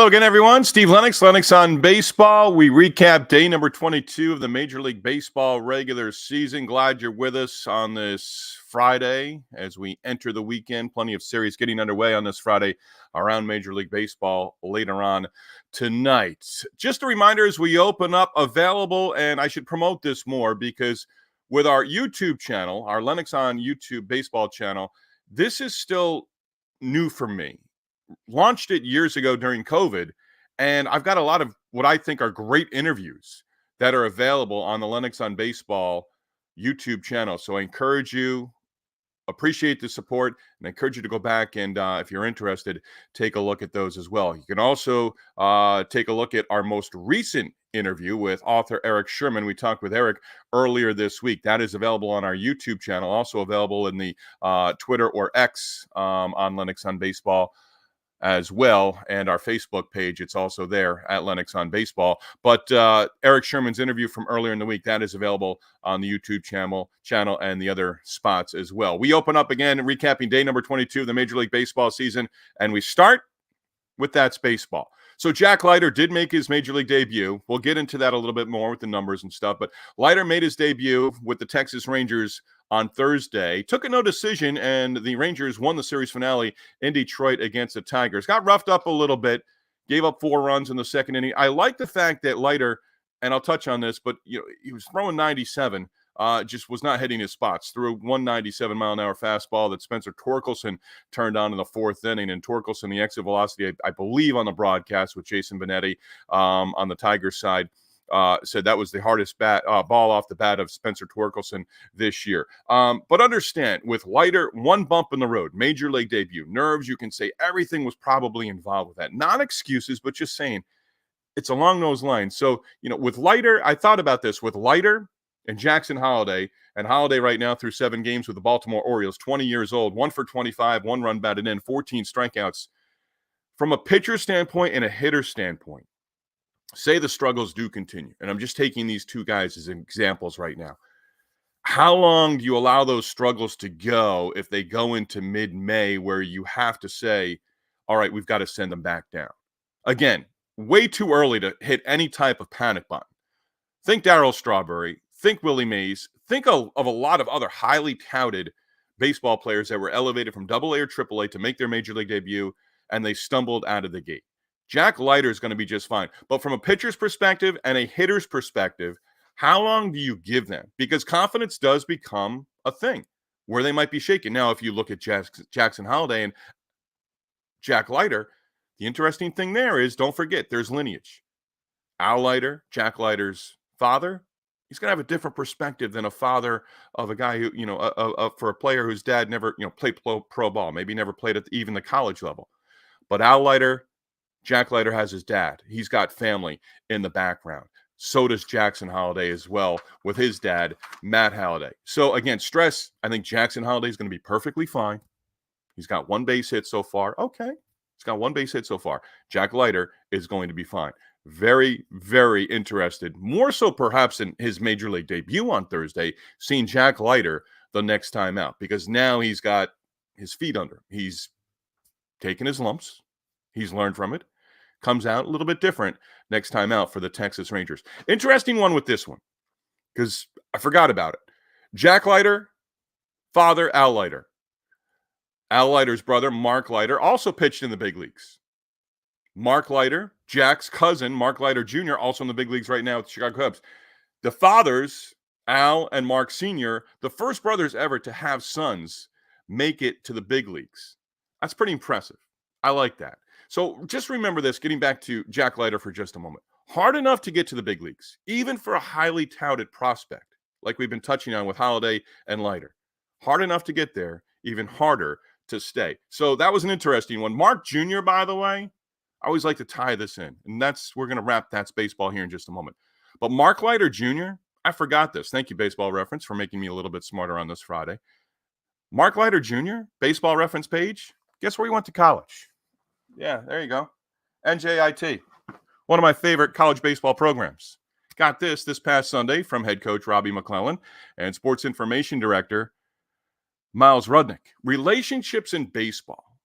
Hello again, everyone. Steve Lennox, Lennox on Baseball. We recap day number 22 of the Major League Baseball regular season. Glad you're with us on this Friday as we enter the weekend. Plenty of series getting underway on this Friday around Major League Baseball later on tonight. Just a reminder as we open up available, and I should promote this more because with our YouTube channel, our Lennox on YouTube baseball channel, this is still new for me. Launched it years ago during COVID, and I've got a lot of what I think are great interviews that are available on the Lennox on Baseball YouTube channel. So I encourage you, appreciate the support, and I encourage you to go back and, if you're interested, take a look at those as well. You can also take a look at our most recent interview with author Eric Sherman. We talked with Eric earlier this week. That is available on our YouTube channel, also available in the Twitter or X on Lennox on Baseball as well, and our Facebook page. It's also there at Lennox on Baseball. But Eric Sherman's interview from earlier in the week, that is available on the YouTube channel and the other spots as well. We open up again recapping day number 22 of the Major League Baseball season, and we start with That's Baseball. So Jack Leiter did make his Major League debut. We'll get into that a little bit more with the numbers and stuff, but Leiter made his debut with the Texas Rangers on Thursday. Took a no decision, and the Rangers won the series finale in Detroit against the Tigers. Got roughed up a little bit, gave up 4 runs in the second inning. I like the fact that Leiter, and I'll touch on this, but he was throwing 97, just was not hitting his spots. Threw a 197-mile-an-hour fastball that Spencer Torkelson turned on in the 4th inning, and Torkelson, the exit velocity, I believe on the broadcast with Jason Benetti on the Tigers side, said that was the hardest ball off the bat of Spencer Torkelson this year. But understand, with Leiter, one bump in the road, Major League debut, nerves, you can say everything was probably involved with that. Not excuses, but just saying it's along those lines. So, with Leiter, I thought about this. With Leiter and Jackson Holliday, and Holliday right now through 7 games with the Baltimore Orioles, 20 years old, 1 for 25, 1 run batted in, 14 strikeouts. From a pitcher standpoint and a hitter standpoint, say the struggles do continue, and I'm just taking these 2 guys as examples right now. How long do you allow those struggles to go if they go into mid-May where you have to say, all right, we've got to send them back down? Again, way too early to hit any type of panic button. Think Darryl Strawberry, think Willie Mays, think of a lot of other highly touted baseball players that were elevated from AA or AAA to make their Major League debut, and they stumbled out of the gate. Jack Leiter is going to be just fine. But from a pitcher's perspective and a hitter's perspective, how long do you give them? Because confidence does become a thing where they might be shaken. Now, if you look at Jackson Holliday and Jack Leiter, the interesting thing there is, don't forget, there's lineage. Al Leiter, Jack Leiter's father, he's going to have a different perspective than a father of a guy who, for a player whose dad never, played pro ball, maybe never played at even the college level. But Al Leiter, Jack Leiter has his dad. He's got family in the background. So does Jackson Holliday as well with his dad, Matt Holliday. So again, stress, I think Jackson Holliday is going to be perfectly fine. He's got 1 base hit so far. Okay. He's got 1 base hit so far. Jack Leiter is going to be fine. Very, very interested, more so perhaps in his Major League debut on Thursday, seeing Jack Leiter the next time out, because now he's got his feet under him. He's taken his lumps. He's learned from it. Comes out a little bit different next time out for the Texas Rangers. Interesting one with this one, because I forgot about it. Jack Leiter, father Al Leiter. Al Leiter's brother, Mark Leiter, also pitched in the big leagues. Mark Leiter, Jack's cousin, Mark Leiter Jr., also in the big leagues right now with the Chicago Cubs. The fathers, Al and Mark Sr., the first brothers ever to have sons make it to the big leagues. That's pretty impressive. I like that. So just remember this, getting back to Jack Leiter for just a moment. Hard enough to get to the big leagues, even for a highly touted prospect, like we've been touching on with Holliday and Leiter. Hard enough to get there, even harder to stay. So that was an interesting one. Mark Jr., by the way, I always like to tie this in, and we're going to wrap That's Baseball here in just a moment. But Mark Leiter Jr., I forgot this. Thank you, Baseball Reference, for making me a little bit smarter on this Friday. Mark Leiter Jr., Baseball Reference page, guess where he went to college? Yeah, there you go. NJIT, one of my favorite college baseball programs. Got this past Sunday from head coach Robbie McClellan and sports information director Miles Rudnick. Relationships in baseball.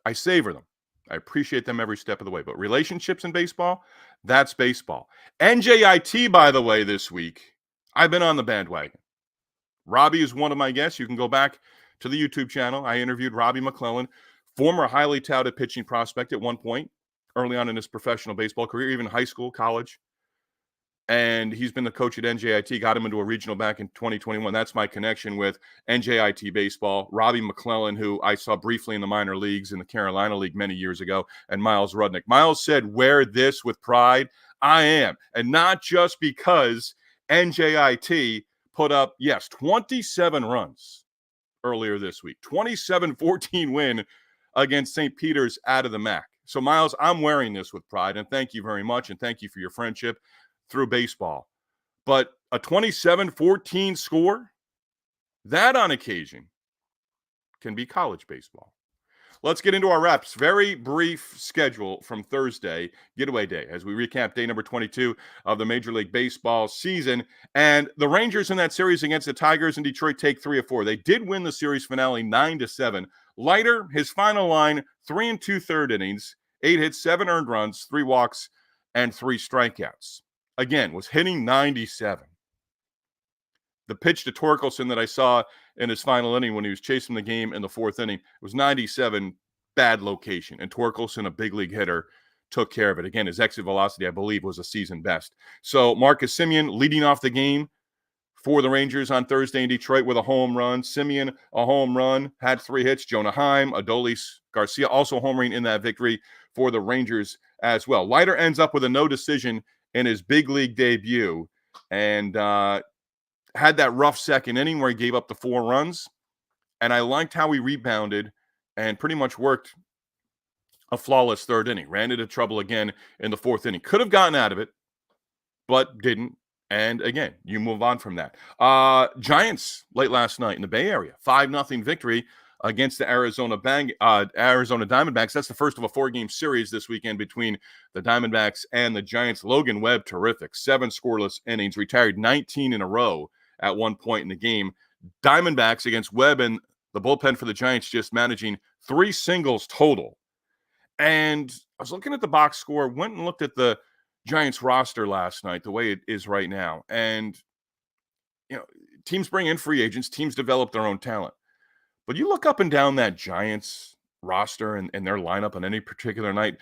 I savor them. I appreciate them every step of the way. But relationships in baseball, that's baseball. NJIT, by the way, this week, I've been on the bandwagon. Robbie is one of my guests. You can go back to the YouTube channel. I interviewed Robbie McClellan, former highly touted pitching prospect at one point, early on in his professional baseball career, even high school, college. And he's been the coach at NJIT, got him into a regional back in 2021. That's my connection with NJIT baseball. Robbie McClellan, who I saw briefly in the minor leagues in the Carolina League many years ago, and Miles Rudnick. Miles said, wear this with pride. I am. And not just because NJIT put up, 27 runs earlier this week. 27-14 win against St. Peter's out of the MAC. So, Miles, I'm wearing this with pride, and thank you very much, and thank you for your friendship through baseball. But a 27-14 score, that on occasion can be college baseball. Let's get into our reps. Very brief schedule from Thursday, getaway day, as we recap day number 22 of the Major League Baseball season. And the Rangers in that series against the Tigers in Detroit take 3 of 4. They did win the series finale 9-7. Leiter, his final line, 3 2/3 innings, 8 hits, 7 earned runs, 3 walks, and 3 strikeouts. Again, was hitting 97. The pitch to Torkelson that I saw in his final inning when he was chasing the game in the 4th inning was 97, bad location. And Torkelson, a big league hitter, took care of it. Again, his exit velocity, I believe, was a season best. So Marcus Semien leading off the game for the Rangers on Thursday in Detroit with a home run. Semien, a home run, had 3 hits. Jonah Heim, Adolis Garcia also homering in that victory for the Rangers as well. Leiter ends up with a no decision in his big league debut, and had that rough second inning where he gave up the 4 runs. And I liked how he rebounded and pretty much worked a flawless 3rd inning. Ran into trouble again in the 4th inning. Could have gotten out of it, but didn't. And again, you move on from that. Giants late last night in the Bay Area, 5-0 victory against the Arizona Diamondbacks. That's the first of a 4-game series this weekend between the Diamondbacks and the Giants. Logan Webb, terrific. 7 scoreless innings, retired 19 in a row at one point in the game. Diamondbacks against Webb and the bullpen for the Giants just managing 3 singles total. And I was looking at the box score, went and looked at the Giants roster last night, the way it is right now. And, teams bring in free agents, teams develop their own talent. But you look up and down that Giants roster and their lineup on any particular night,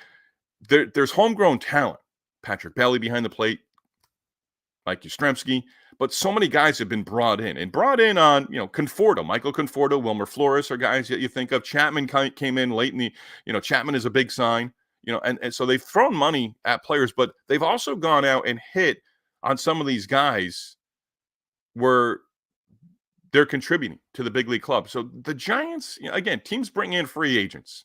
there's homegrown talent. Patrick Bailey behind the plate, Mike Yastrzemski, but so many guys have been brought in on, Conforto, Michael Conforto, Wilmer Flores are guys that you think of. Chapman came in late in the, Chapman is a big sign, and so they've thrown money at players, but they've also gone out and hit on some of these guys where they're contributing to the big league club. So the Giants, again, teams bring in free agents,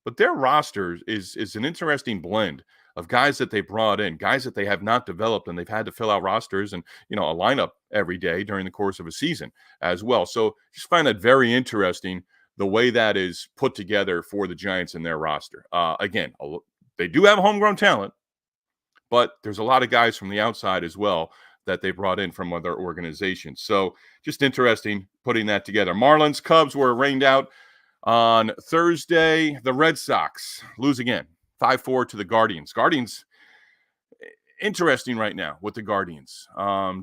but their roster is an interesting blend of guys that they brought in, guys that they have not developed, and they've had to fill out rosters and, a lineup every day during the course of a season as well. So just find that very interesting, the way that is put together for the Giants and their roster. Again, they do have homegrown talent, but there's a lot of guys from the outside as well that they brought in from other organizations. So just interesting putting that together. Marlins, Cubs were rained out on Thursday. The Red Sox lose again, 5-4 to the Guardians. Guardians, interesting right now with the Guardians.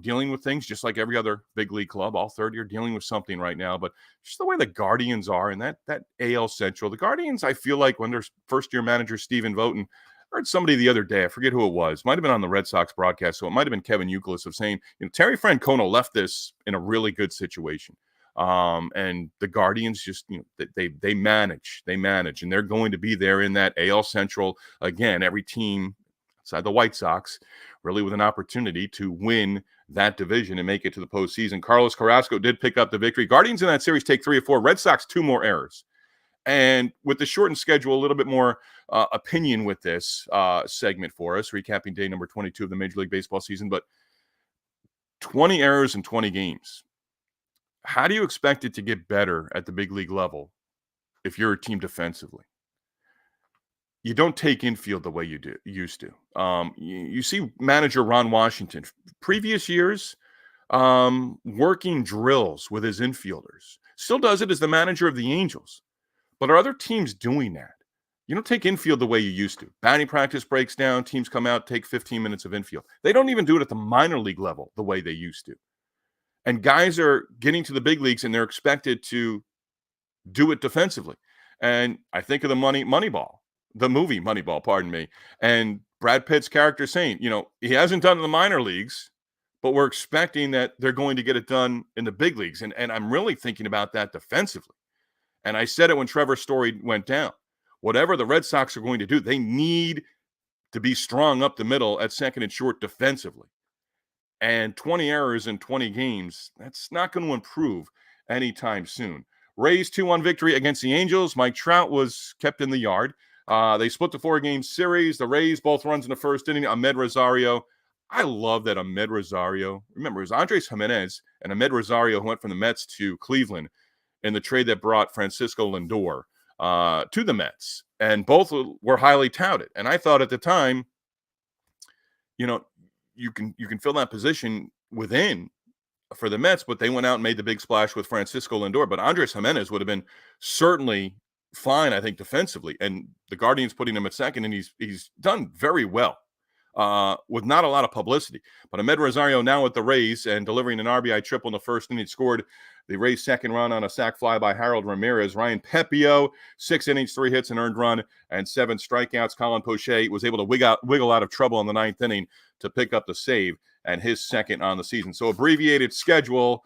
Dealing with things just like every other big league club. All 30 are dealing with something right now. But just the way the Guardians are in that AL Central. The Guardians, I feel like when their first-year manager, Stephen Vogt, I heard somebody the other day, I forget who it was, might have been on the Red Sox broadcast, so it might have been Kevin Youkilis, of saying, Terry Francona left this in a really good situation. And the Guardians just, they manage, and they're going to be there in that AL Central. Again, every team outside the White Sox really with an opportunity to win that division and make it to the postseason. Carlos Carrasco did pick up the victory. Guardians in that series take 3 of 4. Red Sox, 2 more errors. And with the shortened schedule, a little bit more opinion with this segment for us, recapping day number 22 of the Major League Baseball season. But 20 errors in 20 games. How do you expect it to get better at the big league level if you're a team defensively? You don't take infield the way you used to. You see manager Ron Washington, previous years, working drills with his infielders. Still does it as the manager of the Angels. But are other teams doing that? You don't take infield the way you used to. Batting practice breaks down. Teams come out, take 15 minutes of infield. They don't even do it at the minor league level the way they used to. And guys are getting to the big leagues, and they're expected to do it defensively. And I think of the Moneyball, the movie Moneyball, pardon me. And Brad Pitt's character saying, he hasn't done it in the minor leagues, but we're expecting that they're going to get it done in the big leagues. And I'm really thinking about that defensively. And I said it when Trevor Story went down. Whatever the Red Sox are going to do, they need to be strong up the middle at second and short defensively. And 20 errors in 20 games, that's not going to improve anytime soon. Rays 2-1 victory against the Angels. Mike Trout was kept in the yard. They split the 4-game series. The Rays, both runs in the first inning. Ahmed Rosario. I love that Ahmed Rosario. Remember, it was Andres Jimenez and Ahmed Rosario who went from the Mets to Cleveland in the trade that brought Francisco Lindor to the Mets. And both were highly touted. And I thought at the time, you can fill that position within for the Mets, but they went out and made the big splash with Francisco Lindor. But Andres Jimenez would have been certainly fine, I think, defensively. And the Guardians putting him at second, and he's done very well with not a lot of publicity. But Ahmed Rosario now with the Rays and delivering an RBI triple in the first inning, scored the Rays' second run on a sac fly by Harold Ramirez. Ryan Pepio, 6 innings, 3 hits, an earned run, and 7 strikeouts. Colin Poche was able to wiggle out of trouble in the 9th inning to pick up the save and his second on the season. So abbreviated schedule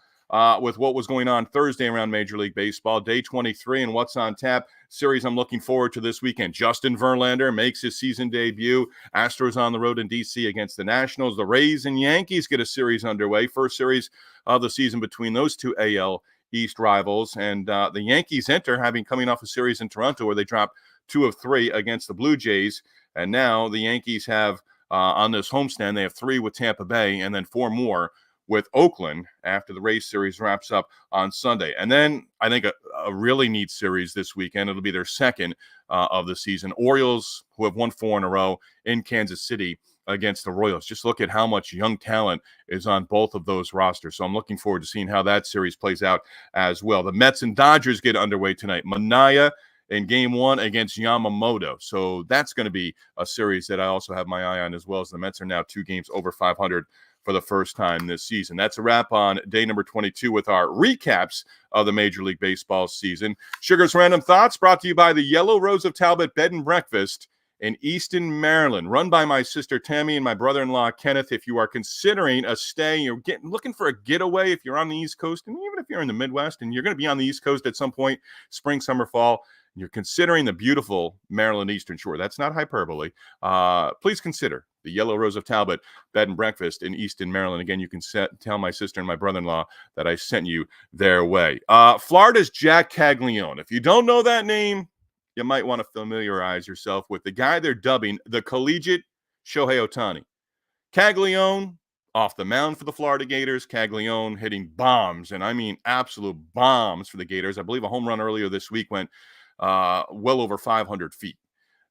with what was going on Thursday around Major League Baseball. Day 23 and what's on tap. Series I'm looking forward to this weekend. Justin Verlander makes his season debut. Astros on the road in D.C. against the Nationals. The Rays and Yankees get a series underway. First series of the season between those two AL East rivals. And the Yankees enter, coming off a series in Toronto where they dropped 2 of 3 against the Blue Jays. And now the Yankees have, on this homestand, they have 3 with Tampa Bay and then 4 more with Oakland after the Rays series wraps up on Sunday. And then I think a really neat series this weekend. It'll be their second of the season. Orioles, who have won 4 in a row in Kansas City against the Royals. Just look at how much young talent is on both of those rosters. So I'm looking forward to seeing how that series plays out as well. The Mets and Dodgers get underway tonight. Manaea in game 1 against Yamamoto. So that's going to be a series that I also have my eye on, as well as the Mets are now 2 games over 500 for the first time this season. That's a wrap on day number 22 with our recaps of the Major League Baseball season. Sugar's Random Thoughts brought to you by the Yellow Rose of Talbot Bed and Breakfast in Easton, Maryland, run by my sister Tammy and my brother-in-law Kenneth. If you are considering a stay, you're looking for a getaway, if you're on the East Coast, and even if you're in the Midwest and you're going to be on the East Coast at some point, spring, summer, fall, you're considering the beautiful Maryland Eastern Shore, that's not hyperbole, please consider the Yellow Rose of Talbot Bed and Breakfast in Easton, Maryland. Again, you can tell my sister and my brother-in-law that I sent you their way. Florida's Jack Caglione. If you don't know that name, you might want to familiarize yourself with the guy they're dubbing the collegiate Shohei Ohtani. Caglione off the mound for the Florida Gators. Caglione hitting bombs, and I mean absolute bombs for the Gators. I believe a home run earlier this week went well over 500 feet.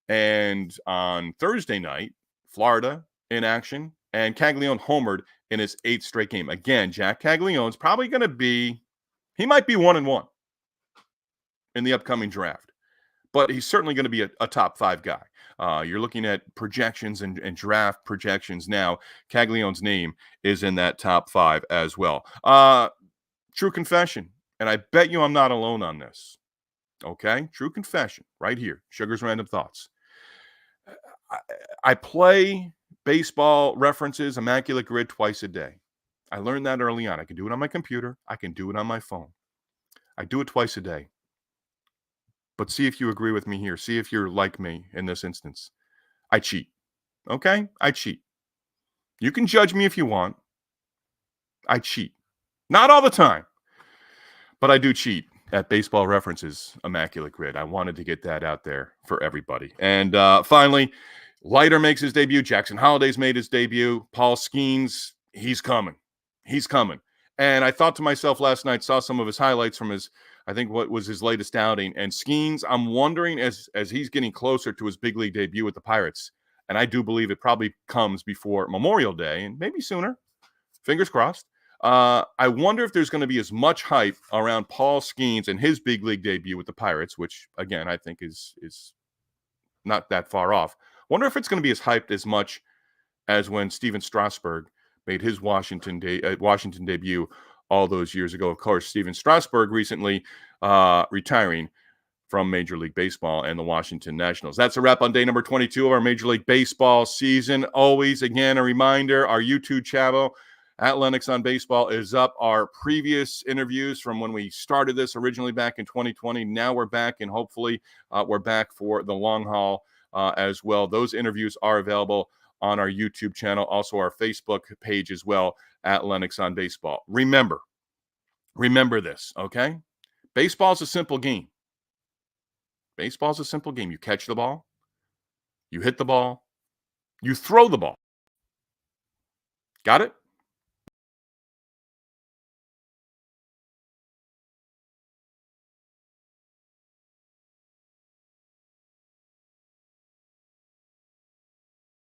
And on Thursday night, Florida in action, and Caglione homered in his 8th straight game. Again, Jack Caglione's probably going to be, he might be 1-1 in the upcoming draft, but he's certainly going to be a top 5 guy. You're looking at projections and draft projections now. Caglione's name is in that top 5 as well. True confession, and I bet you I'm not alone on this. Okay? True confession right here. Sugar's Random Thoughts. I play baseball references, Immaculate Grid, twice a day. I learned that early on. I can do it on my computer. I can do it on my phone. I do it twice a day. But see if you agree with me here. See if you're like me in this instance. I cheat. Okay? I cheat. You can judge me if you want. I cheat. Not all the time. But I do cheat at Baseball References Immaculate Grid. I wanted to get that out there for everybody. And finally, Leiter makes his debut. Jackson Holliday's made his debut. Paul Skeens, he's coming. He's coming. And I thought to myself last night, saw some of his highlights from his, I think what was his latest outing. And Skeens, I'm wondering as he's getting closer to his big league debut with the Pirates, and I do believe it probably comes before Memorial Day and maybe sooner, fingers crossed. I wonder if there's going to be as much hype around Paul Skeens and his big league debut with the Pirates, which, again, I think is not that far off. Wonder if it's going to be as hyped as much as when Steven Strasburg made his Washington debut all those years ago. Of course, Steven Strasburg recently retiring from Major League Baseball and the Washington Nationals. That's a wrap on day number 22 of our Major League Baseball season. Always, again, a reminder, our YouTube channel at Lennox on Baseball is up. Our previous interviews from when we started this originally back in 2020, now we're back, and hopefully we're back for the long haul as well. Those interviews are available on our YouTube channel, also our Facebook page as well at Lennox on Baseball. Remember this, okay? Baseball's a simple game. Baseball's a simple game. You catch the ball, you hit the ball, you throw the ball. Got it?